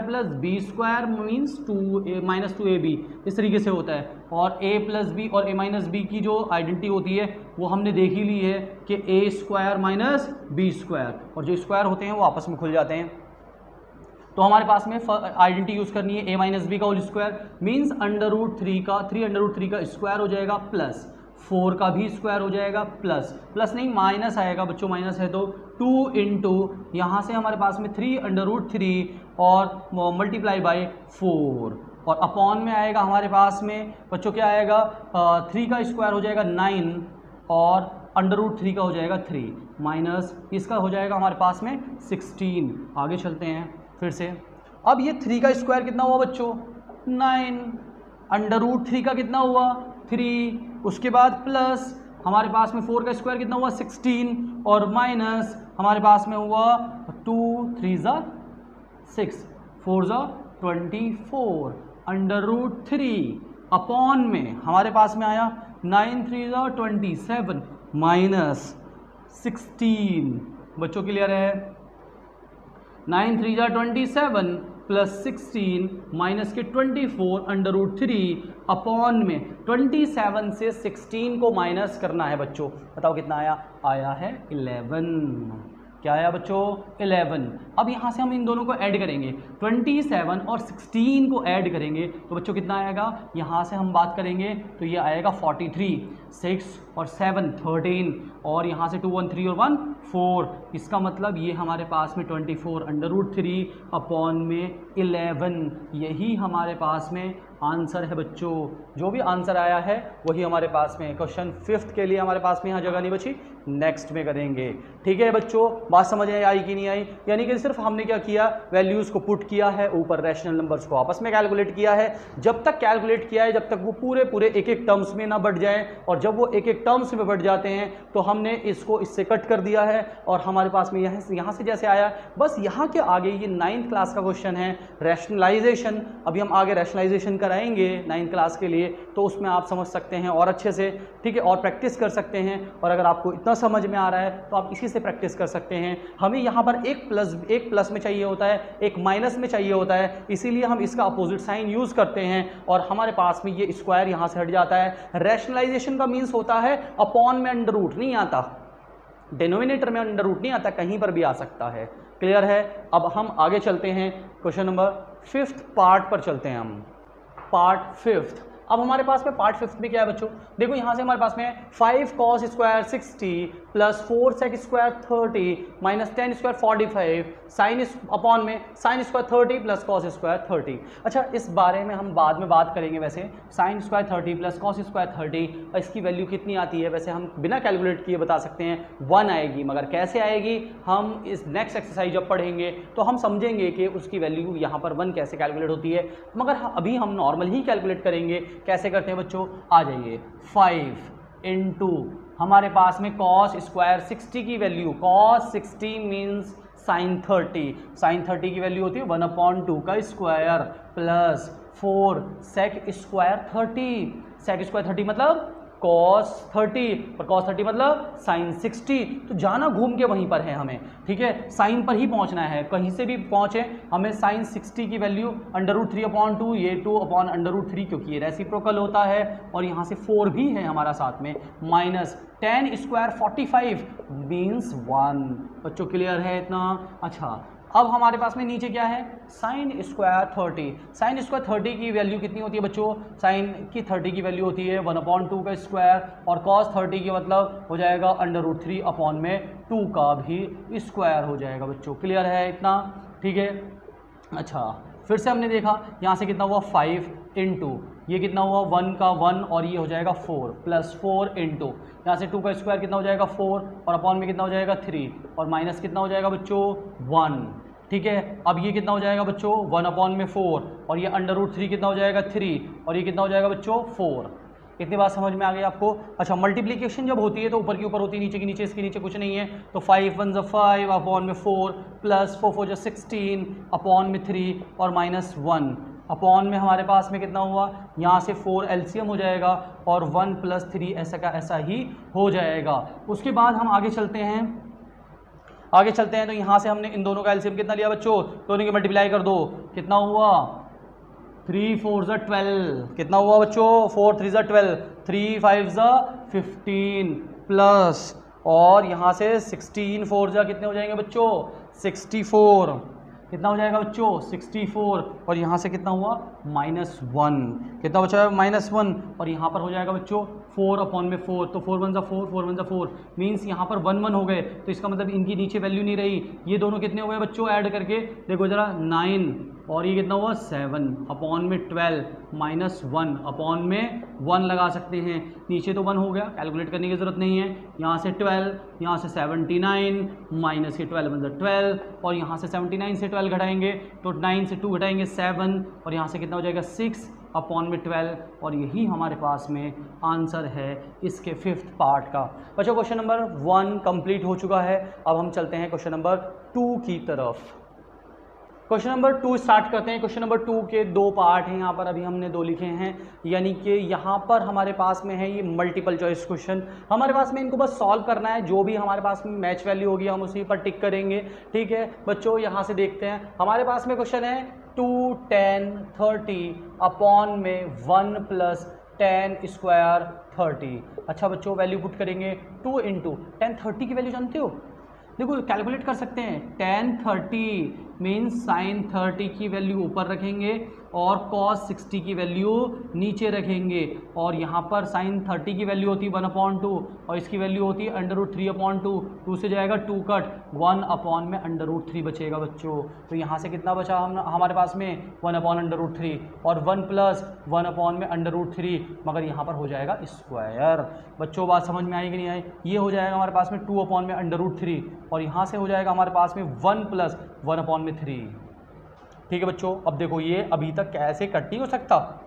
+ b² means -2ab, इस तरीके से होता है। और a + b और a - b की जो आइडेंटिटी होती है वो हमने देख ही ली है कि a² - b², और जो स्क्वायर होते हैं वो आपस में खुल जाते हैं। तो हमारे पास में आइडेंटिटी यूज़ करनी है a - b का होल स्क्वायर मीन्स √3 का 3√3 का स्क्वायर हो जाएगा प्लस 4 का भी स्क्वायर हो जाएगा प्लस नहीं माइनस आएगा बच्चों, माइनस है तो 2 × यहाँ से हमारे पास में 3√3 और मल्टीप्लाई बाय 4, और अपॉन में आएगा हमारे पास में बच्चों क्या आएगा 3 का स्क्वायर हो जाएगा 9 और √3 का हो जाएगा 3 माइनस इसका हो जाएगा हमारे पास में 16। आगे चलते हैं फिर से। अब ये 3 का स्क्वायर कितना हुआ बच्चों 9, √3 का कितना हुआ 3, उसके बाद प्लस हमारे पास में 4 का स्क्वायर कितना हुआ 16 और माइनस हमारे पास में हुआ 2 3 = 6 4 = 24 √3 अपॉन में हमारे पास में आया 9 3 = 27 माइनस 16। बच्चों क्लियर है? 9 3 = 27 प्लस 16 माइनस के 24 √3 अपॉन में 27 से 16 को माइनस करना है बच्चों। बताओ कितना आया? आया है 11। क्या आया बच्चों? 11। अब यहाँ से हम इन दोनों को ऐड करेंगे, 27 और 16 को ऐड करेंगे तो बच्चों कितना आएगा? यहाँ से हम बात करेंगे तो ये आएगा 43, 6 और 7 13, और यहाँ से 2 1 3 और 1 4। इसका मतलब ये हमारे पास में 24 √3 अपॉन में 11, यही हमारे पास में आंसर है बच्चों। जो भी आंसर आया है वही हमारे पास में। क्वेश्चन 5th के लिए हमारे पास में यहाँ जगह नहीं बची, नेक्स्ट में करेंगे। ठीक है बच्चों, बात समझ आई कि नहीं आई? यानी कि सिर्फ हमने क्या किया, वैल्यूज़ को पुट किया है, ऊपर रैशनल नंबर्स को आपस में कैलकुलेट किया है। जब तक कैलकुलेट किया है जब तक वो पूरे एक एक टर्म्स में ना बढ़ जाए, और जब वो एक एक टर्म्स में बढ़ जाते हैं तो हमने इसको इससे कट कर दिया है, और हमारे पास में यहाँ से जैसे आया, बस यहाँ के आगे ये 9th क्लास का क्वेश्चन है रैशनलाइजेशन। अभी हम आगे रैशनलाइजेशन कराएंगे 9th क्लास के लिए, तो उसमें आप समझ सकते हैं और अच्छे से, ठीक है, और प्रैक्टिस कर सकते हैं। और अगर आपको इतना समझ में आ रहा है तो आप इसी से प्रैक्टिस कर सकते हैं। हमें यहाँ पर एक प्लस में चाहिए होता है, एक माइनस में चाहिए होता है, इसीलिए हम इसका अपोजिट साइन यूज़ करते हैं और हमारे पास में ये स्क्वायर यहाँ से हट जाता है। रैशनलाइजेशन का मीन्स होता है अपॉन में अंडर रूट नहीं आता, डिनोमिनेटर में अंडर रूट नहीं आता, कहीं पर भी आ सकता है। क्लियर है? अब हम आगे चलते हैं, क्वेश्चन नंबर 5th पार्ट पर चलते हैं हम। Part 5th। अब हमारे पास में पार्ट 5th में क्या है बच्चों? देखो यहाँ से हमारे पास में 5 cos square 60 plus 4 sec square 30 minus 10 square 45 sine upon में sine square 30 plus cos square 30। अच्छा, इस बारे में हम बाद में बात करेंगे। वैसे sign square 30 plus cos square 30, इसकी वैल्यू कितनी आती है? वैसे हम बिना कैलकुलेट किए बता सकते हैं 1 आएगी, मगर कैसे आएगी हम इस नेक्स्ट एक्सरसाइज जब पढ़ेंगे तो हम समझेंगे कि उसकी वैल्यू यहाँ पर 1 कैसे कैलकुलेट होती है, मगर अभी हम नॉर्मल ही कैलकुलेट करेंगे। कैसे करते हैं बच्चों? आ जाइए। 5 इंटू हमारे पास में cos स्क्वायर 60 की वैल्यू, cos 60 मीन्स साइन 30 की वैल्यू होती है 1/2 का स्क्वायर प्लस 4 सेक स्क्वायर 30 मतलब cos 30 और cos 30 मतलब sin 60। तो जाना घूम के वहीं पर है हमें, ठीक है, साइन पर ही पहुंचना है, कहीं से भी पहुंचे हमें sin 60 की वैल्यू √3/2, ये 2/√3 क्योंकि ये रेसिप्रोकल होता है, और यहाँ से 4 भी है हमारा साथ में, माइनस tan स्क्वायर 45 मीन्स 1। बच्चों क्लियर है इतना? अच्छा, अब हमारे पास में नीचे क्या है, साइन स्क्वायर 30 की वैल्यू कितनी होती है बच्चों, साइन की 30 की वैल्यू होती है 1/2 का स्क्वायर, और कॉस 30 की मतलब हो जाएगा √3/2 का भी स्क्वायर हो जाएगा। बच्चों क्लियर है इतना? ठीक है। अच्छा, फिर से हमने देखा यहाँ से कितना हुआ 5 इंटू ये कितना हुआ 1 का 1 और ये हो जाएगा 4 प्लस 4 इंटू यहाँ से 2 का स्क्वायर कितना हो जाएगा 4 और अपॉन में कितना हो जाएगा 3 और माइनस कितना हो जाएगा बच्चों 1। ठीक है, अब ये कितना हो जाएगा बच्चों 1/4 और ये √3 कितना हो जाएगा 3 और ये कितना हो जाएगा बच्चों 4। इतनी बात समझ में आ गई आपको? अच्छा, मल्टीप्लिकेशन जब होती है तो ऊपर की ऊपर होती है, नीचे की नीचे, इसके नीचे कुछ नहीं है, तो 5 1 5 अपॉन में 4 प्लस 4 4 16 अपॉन में 3 और माइनस 1 अपॉन में हमारे पास में कितना हुआ, यहाँ से 4 एलसीएम हो जाएगा और 1 + 3 ऐसा का ऐसा ही हो जाएगा। उसके बाद हम आगे चलते हैं तो यहाँ से हमने इन दोनों का एलसीएम कितना लिया बच्चों, दोनों की मल्टीप्लाई कर दो, कितना हुआ 3 4 12, कितना हुआ बच्चों 4 3 12, 3 5 15 प्लस और यहाँ से 16 4 कितने हो जाएंगे बच्चों 64, कितना हो जाएगा बच्चों 64 और यहाँ से कितना हुआ -1, कितना बचा है -1 और यहाँ पर हो जाएगा बच्चों 4/4, तो 4 1 4 4 1 4 मीन्स यहाँ पर 1 1 हो गए, तो इसका मतलब इनकी नीचे वैल्यू नहीं रही। ये दोनों कितने हो गए बच्चों ऐड करके देखो जरा 9 और ये कितना हुआ 7 अपॉन में 12 -1 अपॉन में 1 लगा सकते हैं, नीचे तो 1 हो गया, कैलकुलेट करने की ज़रूरत नहीं है। यहाँ से 12, यहाँ से 79 माइनस के 12 1 12 और यहाँ से 79 से 12 घटाएंगे तो 9 से 2 घटाएंगे 7 और यहाँ से कितना हो जाएगा 6 अपॉन में 12 और यही हमारे पास में आंसर है इसके 5th पार्ट का। बच्चों क्वेश्चन नंबर 1 कंप्लीट हो चुका है। अब हम चलते हैं क्वेश्चन नंबर 2 की तरफ। क्वेश्चन नंबर 2 स्टार्ट करते हैं। क्वेश्चन नंबर 2 के 2 पार्ट हैं, यहाँ पर अभी हमने 2 लिखे हैं, यानी कि यहाँ पर हमारे पास में है ये मल्टीपल चॉइस क्वेश्चन। हमारे पास में इनको बस सॉल्व करना है, जो भी हमारे पास में मैच वैल्यू होगी हम उसी पर टिक करेंगे। ठीक है बच्चों, यहाँ से देखते हैं हमारे पास में क्वेश्चन है 2 10 30 अपॉन में 1 + tan स्क्वायर 30। अच्छा बच्चों, वैल्यू पुट करेंगे 2 × tan 30 की वैल्यू जानते हो, देखो कैलकुलेट कर सकते हैं। tan 30 मीन्स sin 30 की वैल्यू ऊपर रखेंगे और cos 60 की वैल्यू नीचे रखेंगे, और यहाँ पर sin 30 की वैल्यू होती है 1/2 और इसकी वैल्यू होती है √3/2, 2 से जाएगा 2 कट 1 अपॉन में √3 बचेगा बच्चों। तो यहाँ से कितना बचा हमारे पास में 1/√3 और 1 + 1 अपॉन में √3, मगर यहाँ पर हो जाएगा स्क्वायर। बच्चों बात समझ में आई कि नहीं आई? ये हो जाएगा हमारे पास में 2 अपॉन में √3 और यहाँ से हो जाएगा हमारे पास में 1 + 1 अपॉन में 3। ठीक है बच्चों, अब देखो ये अभी तक कैसे कट नहीं हो सकता,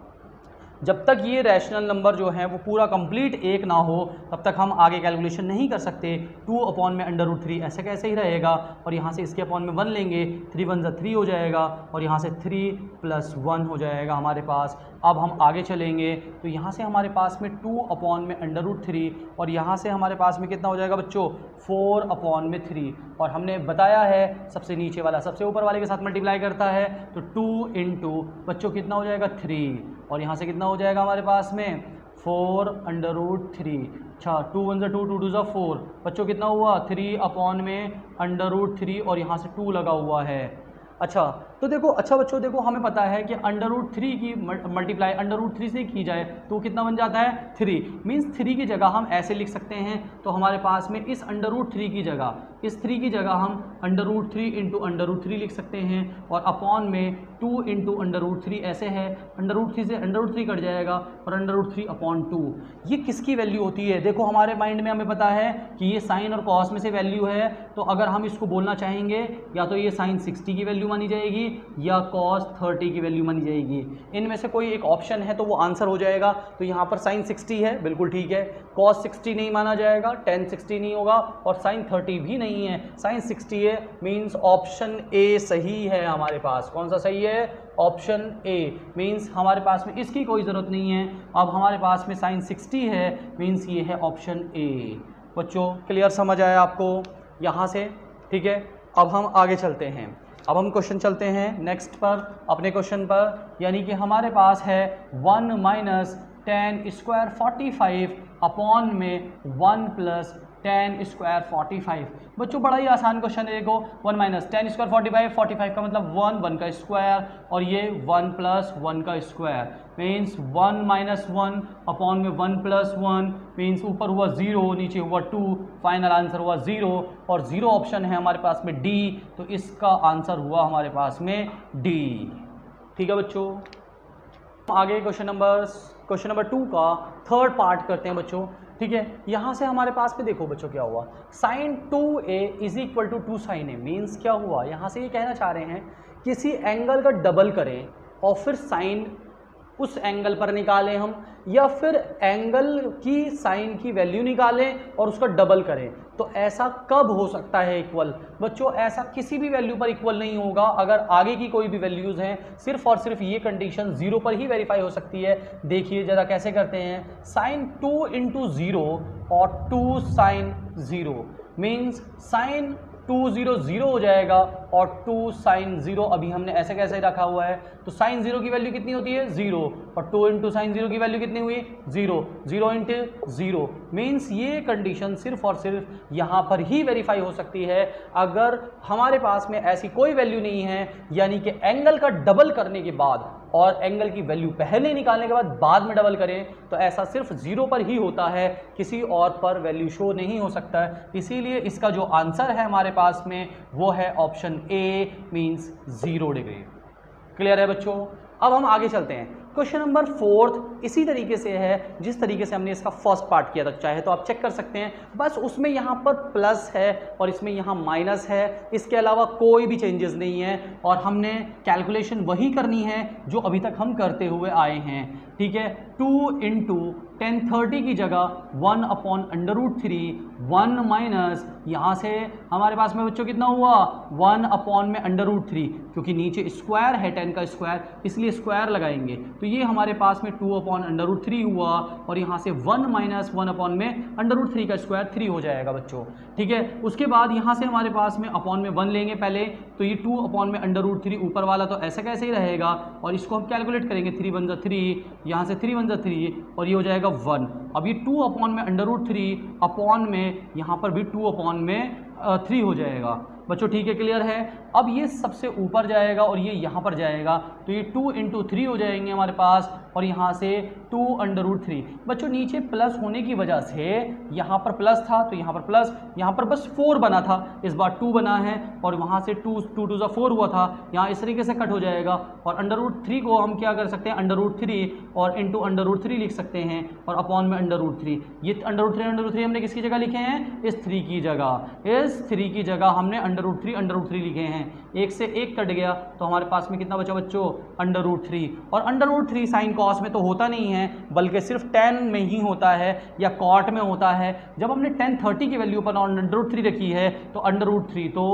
जब तक ये रैशनल नंबर जो है वो पूरा कंप्लीट एक ना हो तब तक हम आगे कैलकुलेशन नहीं कर सकते। 2 अपॉन में √3 ऐसे कैसे ही रहेगा और यहाँ से इसके अपॉन में 1 लेंगे, 3 1 3 हो जाएगा और यहाँ से 3 + 1 हो जाएगा हमारे पास। अब हम आगे चलेंगे तो यहाँ से हमारे पास में 2 अपॉन में √3 और यहाँ से हमारे पास में कितना हो जाएगा बच्चों 4 अपॉन में 3, और हमने बताया है सबसे नीचे वाला सबसे ऊपर वाले के साथ मल्टीप्लाई करता है, तो 2 × बच्चों कितना हो जाएगा 3 और यहाँ से कितना हो जाएगा हमारे पास में 4/3। अच्छा 2 1 2 2 2 4 बच्चों कितना हुआ 3 अपॉन में √3 और यहाँ से 2 लगा हुआ है। अच्छा तो देखो, अच्छा बच्चों देखो, हमें पता है कि √3 की मल्टीप्लाई √3 से की जाए तो कितना बन जाता है 3, मीन्स 3 की जगह हम ऐसे लिख सकते हैं। तो हमारे पास में इस √3 की जगह, इस 3 की जगह हम √3 × √3 लिख सकते हैं और अपॉन में 2 × √3 ऐसे है, √3 से √3 कट जाएगा और √3/2। ये किसकी वैल्यू होती है? देखो हमारे माइंड में हमें पता है कि ये साइन और कॉस में से वैल्यू है, तो अगर हम इसको बोलना चाहेंगे या तो ये sin 60 की वैल्यू मानी जाएगी या cos 30 की वैल्यू मानी जाएगी। इनमें से कोई एक ऑप्शन है तो वो आंसर हो जाएगा। तो यहाँ पर sin 60 है, बिल्कुल ठीक है। cos 60 नहीं माना जाएगा, tan 60 नहीं होगा और sin 30 भी नहीं है, साइन 60 है, मीन्स ऑप्शन ए सही है हमारे पास। कौन सा सही है? ऑप्शन ए, मीन्स हमारे पास में इसकी कोई ज़रूरत नहीं है। अब हमारे पास में साइन 60 है, मीन्स ये है ऑप्शन ए। बच्चों क्लियर समझ आया आपको यहाँ से? ठीक है, अब हम आगे चलते हैं। अब हम क्वेश्चन चलते हैं नेक्स्ट पर, अपने क्वेश्चन पर, यानी कि हमारे पास है 1 माइनस 10 स्क्वायर 45 अपॉन में 1 प्लस 10 स्क्वायर 45। बच्चों बड़ा ही आसान क्वेश्चन है, देखो 1 माइनस 10 स्क्वायर 45, 45 का मतलब 1, 1 का स्क्वायर, और ये 1 प्लस 1 का स्क्वायर, मीन्स 1 माइनस 1 अपॉन में 1 प्लस 1, मीन्स ऊपर हुआ 0, नीचे हुआ 2, फाइनल आंसर हुआ 0, और 0 ऑप्शन है हमारे पास में डी, तो इसका आंसर हुआ हमारे पास में डी। ठीक है बच्चों, आगे क्वेश्चन नंबर 2 का थर्ड पार्ट करते हैं बच्चों। ठीक है, यहाँ से हमारे पास में देखो बच्चों क्या हुआ, sine 2a is equal to 2 sine A, मीन्स क्या हुआ, यहाँ से ये कहना चाह रहे हैं किसी एंगल का डबल करें और फिर साइन उस एंगल पर निकालें हम, या फिर एंगल की साइन की वैल्यू निकालें और उसका डबल करें। तो ऐसा कब हो सकता है इक्वल? बच्चों ऐसा किसी भी वैल्यू पर इक्वल नहीं होगा, अगर आगे की कोई भी वैल्यूज़ हैं, सिर्फ और सिर्फ ये कंडीशन 0 पर ही वेरीफाई हो सकती है। देखिए ज़रा कैसे करते हैं, साइन 2 इंटू 0 और 2 साइन 0, मीन्स साइन 2 0 0 हो जाएगा और 2 साइन 0 अभी हमने ऐसे कैसे रखा हुआ है, तो साइन 0 की वैल्यू कितनी होती है? 0, और 2 इंटू साइन 0 की वैल्यू कितनी हुई? 0, 0 इंटू 0, मीन्स ये कंडीशन सिर्फ और सिर्फ यहाँ पर ही वेरीफाई हो सकती है अगर हमारे पास में ऐसी कोई वैल्यू नहीं है, यानी कि एंगल का डबल करने के बाद और एंगल की वैल्यू पहले निकालने के बाद में डबल करें, तो ऐसा सिर्फ 0 पर ही होता है, किसी और पर वैल्यू शो नहीं हो सकता है। इसीलिए इसका जो आंसर है हमारे पास में वो है option A, means 0 degree. Clear है बच्चों? अब हम आगे चलते हैं। क्वेश्चन नंबर 4 इसी तरीके से है जिस तरीके से हमने इसका फर्स्ट पार्ट किया था, चाहे तो आप चेक कर सकते हैं, बस उसमें यहाँ पर प्लस है और इसमें यहाँ माइनस है, इसके अलावा कोई भी चेंजेस नहीं है, और हमने कैलकुलेशन वही करनी है जो अभी तक हम करते हुए आए हैं। ठीक है, 2 इंटू 1030 की जगह 1 अपॉन √3, 1 माइनस यहाँ से हमारे पास में बच्चों कितना हुआ, 1 अपॉन में √3, क्योंकि नीचे स्क्वायर है 10 का स्क्वायर, इसलिए स्क्वायर लगाएंगे, तो ये हमारे पास में 2 अपॉन √3 हुआ, और यहाँ से 1 माइनस 1 अपॉन में √3 का स्क्वायर 3 हो जाएगा बच्चों। ठीक है, उसके बाद यहाँ से हमारे पास में अपॉन में 1 लेंगे पहले, तो ये 2 अपॉन में √3 ऊपर वाला तो ऐसा कैसे ही रहेगा, और इसको हम कैलकुलेट करेंगे, 3 1 3, यहाँ से 3 1 3, और ये हो जाएगा 1। अब ये 2 अपॉन में √3 अपॉन में यहाँ पर भी 2 अपॉन में 3 हो जाएगा बच्चों। ठीक है, क्लियर है? अब ये सबसे ऊपर जाएगा और ये यहाँ पर जाएगा, तो ये 2 इंटू 3 हो जाएंगे हमारे पास, और यहाँ से 2 √3। बच्चों नीचे प्लस होने की वजह से यहाँ पर प्लस था तो यहाँ पर प्लस, यहाँ पर बस 4 बना था, इस बार 2 बना है, और वहाँ से 2 2 4 हुआ था, यहाँ इस तरीके से कट हो जाएगा, और √3 को हम क्या कर सकते हैं, √3 और इंटू √3 लिख सकते हैं, और अपॉन में √3। ये √3 हमने किसकी जगह लिखे हैं, इस 3 की जगह, इस 3 की जगह हमने √3 लिखे हैं। एक से एक कट गया तो हमारे पास में कितना बचा बच्चों, √3, और √3 साइन कॉस में तो होता नहीं है, बल्कि सिर्फ tan में ही होता है या कॉट में होता है। जब हमने tan 30 की वैल्यू पर √3 रखी है तो √3 तो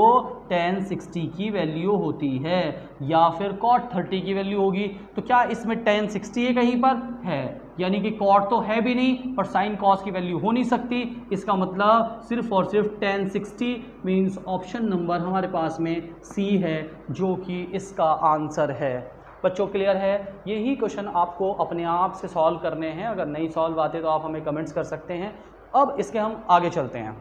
tan 60 की वैल्यू होती है, या फिर cot 30 की वैल्यू होगी। तो क्या इसमें tan 60 है कहीं पर है, यानी कि कॉट तो है भी नहीं और साइन कॉस की वैल्यू हो नहीं सकती, इसका मतलब सिर्फ और सिर्फ tan 60, मीन्स ऑप्शन नंबर हमारे पास में सी है, जो कि इसका आंसर है। बच्चों क्लियर है? यही क्वेश्चन आपको अपने आप से सॉल्व करने हैं, अगर नहीं सॉल्व आते तो आप हमें कमेंट्स कर सकते हैं। अब इसके हम आगे चलते हैं।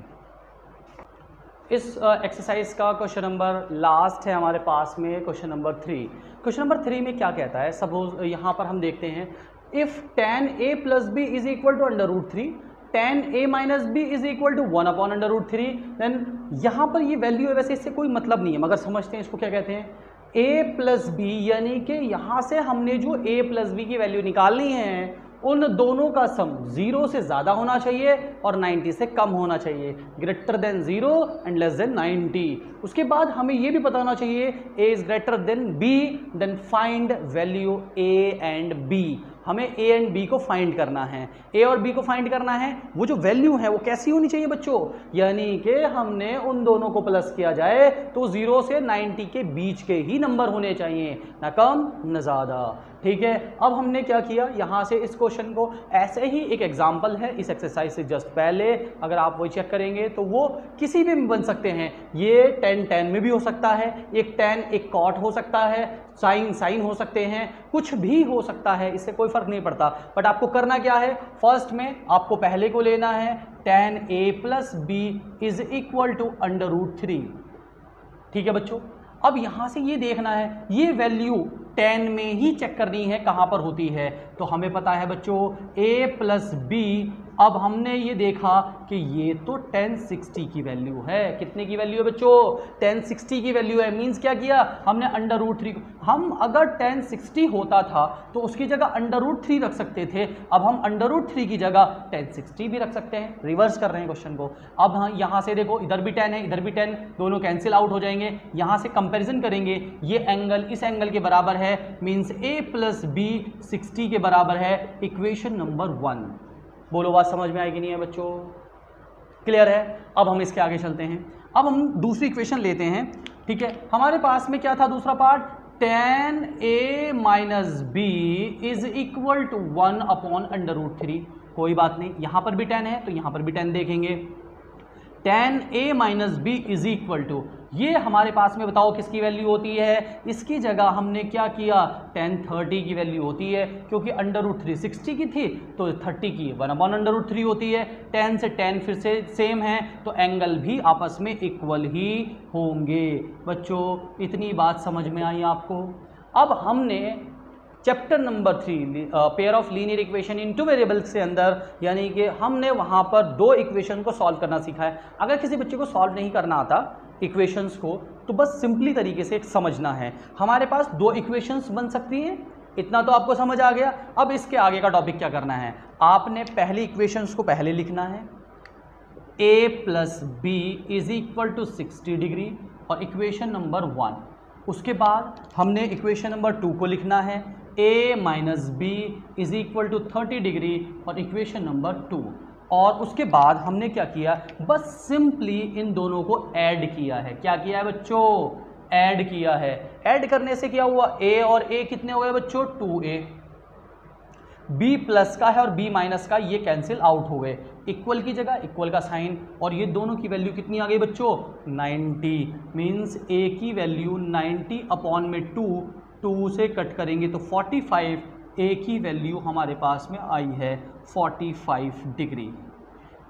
इस एक्सरसाइज का क्वेश्चन नंबर लास्ट है हमारे पास में, क्वेश्चन नंबर 3। क्वेश्चन नंबर 3 में क्या कहता है, सपोज यहाँ पर हम देखते हैं, if tan a plus B is equal to √3, tan a minus B is equal to 1 upon √3, then यहाँ पर ये वैल्यू है, वैसे इससे कोई मतलब नहीं है, मगर समझते हैं इसको क्या कहते हैं, a प्लस बी, यानी कि यहाँ से हमने जो a प्लस बी की वैल्यू निकालनी है उन दोनों का सम 0 से ज़्यादा होना चाहिए और 90 से कम होना चाहिए, greater than 0 and less than 90। उसके बाद हमें ये भी पता होना चाहिए a is greater than b, then find value a and b। हमें ए एंड बी को फाइंड करना है। ए और बी को फाइंड करना है, वो जो वैल्यू है वो कैसी होनी चाहिए बच्चों, यानी कि हमने उन दोनों को प्लस किया जाए तो 0 से 90 के बीच के ही नंबर होने चाहिए, ना कम ना ज़्यादा। ठीक है, अब हमने क्या किया, यहाँ से इस क्वेश्चन को ऐसे ही एक एग्जाम्पल है इस एक्सरसाइज से जस्ट पहले, अगर आप वही चेक करेंगे तो वो किसी भी में बन सकते हैं। ये 10 में भी हो सकता है, एक 10 एक कॉट हो सकता है, साइन हो सकते हैं, कुछ भी हो सकता है, इससे कोई फर्क नहीं पड़ता। बट आपको करना क्या है, फर्स्ट में आपको पहले को लेना है tan a + b = √3। ठीक है बच्चों, अब यहां से ये देखना है, ये वैल्यू 10 में ही चेक करनी है कहां पर होती है। तो हमें पता है बच्चों a + b, अब हमने ये देखा कि ये तो 1060 की वैल्यू है। कितने की वैल्यू है बच्चों, 1060 की वैल्यू है। मींस क्या किया हमने √3, हम अगर 1060 होता था तो उसकी जगह √3 रख सकते थे, अब हम √3 की जगह 1060 भी रख सकते हैं। रिवर्स कर रहे हैं क्वेश्चन को। अब हाँ, यहाँ से देखो इधर भी 10 है, इधर भी 10, दोनों कैंसिल आउट हो जाएंगे। यहाँ से कंपेरिजन करेंगे, ये एंगल इस एंगल के बराबर है, मींस a + b 60 के बराबर है। इक्वेशन नंबर 1, बोलो बात समझ में आएगी नहीं है बच्चों, क्लियर है। अब हम इसके आगे चलते हैं, अब हम दूसरी इक्वेशन लेते हैं। ठीक है, हमारे पास में क्या था दूसरा पार्ट, tan a - b = 1/√3। कोई बात नहीं, यहां पर भी 10 है तो यहां पर भी 10 देखेंगे। tan a - b = ये हमारे पास में बताओ किसकी वैल्यू होती है, इसकी जगह हमने क्या किया, tan 30 की वैल्यू होती है, क्योंकि √3 60 की थी तो 30 की 1/√3 होती है। 10 से 10 फिर से सेम है, तो एंगल भी आपस में इक्वल ही होंगे। बच्चों इतनी बात समझ में आई आपको। अब हमने chapter number 3 pair of linear equation in 2 variables के अंदर, यानी कि हमने वहाँ पर 2 इक्वेशन को सॉल्व करना सीखा है। अगर किसी बच्चे को सॉल्व नहीं करना आता इक्वेशंस को, तो बस सिंपली तरीके से समझना है। हमारे पास 2 इक्वेशंस बन सकती हैं, इतना तो आपको समझ आ गया। अब इसके आगे का टॉपिक क्या करना है, आपने पहली इक्वेशंस को पहले लिखना है, a + b = 60 डिग्री और इक्वेशन नंबर 1। उसके बाद हमने इक्वेशन नंबर 2 को लिखना है, a - b = 30 डिग्री और इक्वेशन नंबर 2। और उसके बाद हमने क्या किया, बस सिंपली इन दोनों को ऐड किया है। क्या किया है बच्चों, ऐड किया है। ऐड करने से क्या हुआ, a और a कितने हो गए बच्चों, 2a। b प्लस का है और b माइनस का, ये कैंसिल आउट हो गए, इक्वल की जगह इक्वल का साइन, और ये दोनों की वैल्यू कितनी आ गई बच्चों, 90। मीन्स a की वैल्यू 90/2, 2 से कट करेंगे तो 45, a की वैल्यू हमारे पास में आई है 45 डिग्री।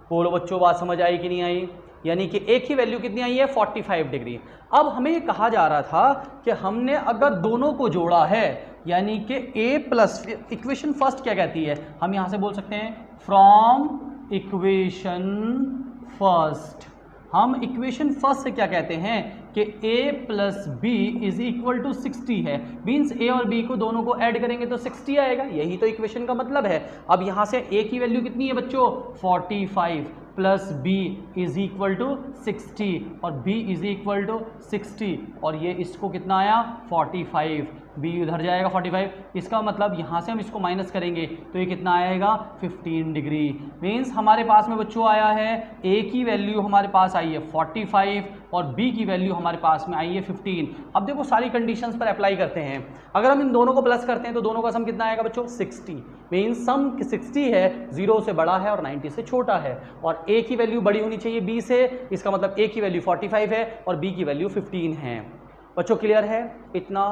बोलो बच्चों बात समझ आई कि नहीं आई, यानी कि a की वैल्यू कितनी आई है, 45 डिग्री। अब हमें ये कहा जा रहा था कि हमने अगर दोनों को जोड़ा है, यानी कि a+, इक्वेशन फर्स्ट क्या कहती है, हम यहां से बोल सकते हैं फ्रॉम इक्वेशन फर्स्ट। हम इक्वेशन फर्स्ट से क्या कहते हैं कि a + b = 60 है। मीन्स a और b को दोनों को ऐड करेंगे तो 60 आएगा, यही तो इक्वेशन का मतलब है। अब यहाँ से a की वैल्यू कितनी है बच्चों, 45 + b = 60 और b = 60, और ये इसको कितना आया 45, b उधर जाएगा 45। इसका मतलब यहाँ से हम इसको माइनस करेंगे तो ये कितना आएगा 15 डिग्री। मीन्स हमारे पास में बच्चों आया है a की वैल्यू हमारे पास आई है 45 और b की वैल्यू हमारे पास में आई है 15। अब देखो सारी कंडीशंस पर अप्लाई करते हैं, अगर हम इन दोनों को प्लस करते हैं तो दोनों का सम कितना आएगा बच्चों, 60। मीन्स सम 60 है, 0 से बड़ा है और 90 से छोटा है, और a की वैल्यू बड़ी होनी चाहिए b से, इसका मतलब a की वैल्यू 45 है और b की वैल्यू 15 है। बच्चों क्लियर है, इतना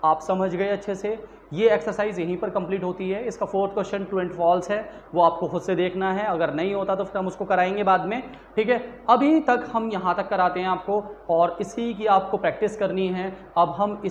आप समझ गए अच्छे से। ये एक्सरसाइज यहीं पर कंप्लीट होती है। इसका 4th question true and false है, वो आपको खुद से देखना है, अगर नहीं होता तो फिर हम उसको कराएंगे बाद में। ठीक है, अभी तक हम यहाँ तक कराते हैं आपको, और इसी की आपको प्रैक्टिस करनी है। अब हम इस